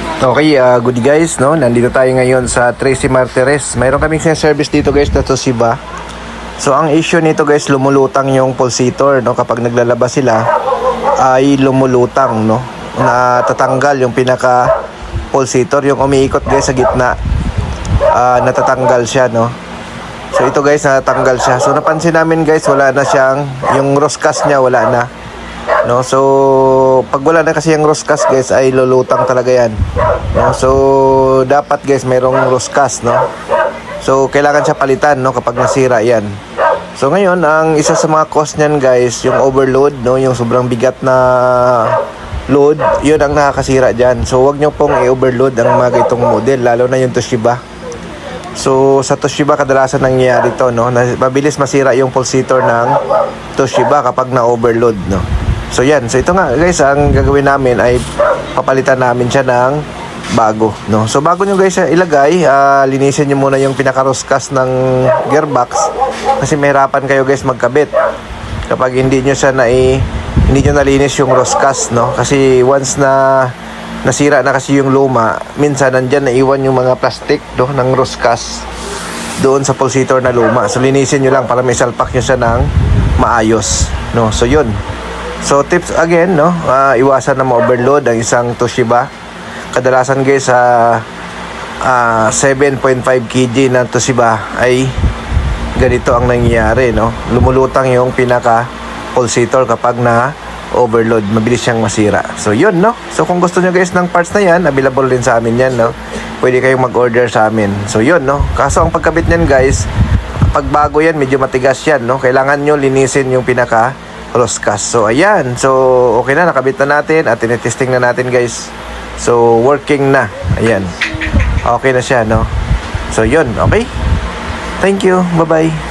Okay, good guys, no? Nandito tayo ngayon sa Tracy Martires. Mayroon kaming service dito guys na Toshiba. So ang issue nito guys, lumulutang yung pulsator, no? Kapag naglalabas sila ay lumulutang, no? Natatanggal yung pinaka pulsator, yung umiikot guys sa gitna. Natatanggal siya, no? So ito guys, natatanggal siya. So napansin namin guys, wala na siyang, yung roscas niya wala na. No, so pag wala na kasi yung roscas guys ay lulutang talaga yan. No, so dapat guys mayroong roscas, no. So kailangan siya palitan, no, kapag nasira yan. So ngayon ang isa sa mga cause niyan guys, yung overload, no, yung sobrang bigat na load, yun ang nakakasira diyan. So wag niyo pong i-overload ang mga itong model, lalo na yung Toshiba. So sa Toshiba kadalasan nangyayari to, no, mabilis masira yung pulsator ng Toshiba kapag na-overload, no. So yan, so ito nga guys, ang gagawin namin ay papalitan namin siya ng bago, no. So bago nyo guys ilagay, linisin nyo muna yung pinaka-roscas ng gearbox kasi mahirapan kayo guys magkabit kapag hindi nyo siya hindi nyo nalinis yung roscas, no. Kasi once na nasira na kasi yung luma, minsan nandyan naiwan yung mga plastic, no, ng roscas doon sa pulsator na luma. So linisin nyo lang para may salpak nyo siya ng maayos, no. So yun. So tips again, no, iwasan na ma-overload ang isang Toshiba. Kadalasan guys sa 7.5 kg na Toshiba ay ganito ang nangyayari, no. Lumulutang yung pinaka pulsator kapag na overload, mabilis siyang masira. So yun, no. So kung gusto nyo guys ng parts na yan, available din sa amin yan, no. Pwede kayong mag-order sa amin. So yun, no. Kaso ang pagkabit niyan guys, pag bago yan, medyo matigas yan, no. Kailangan nyo linisin yung pinaka roscas. So ayan, so okay na, nakabit na natin at tinetesting na natin guys. So working na, ayan, okay na siya, no. So yun, okay, thank you, bye bye.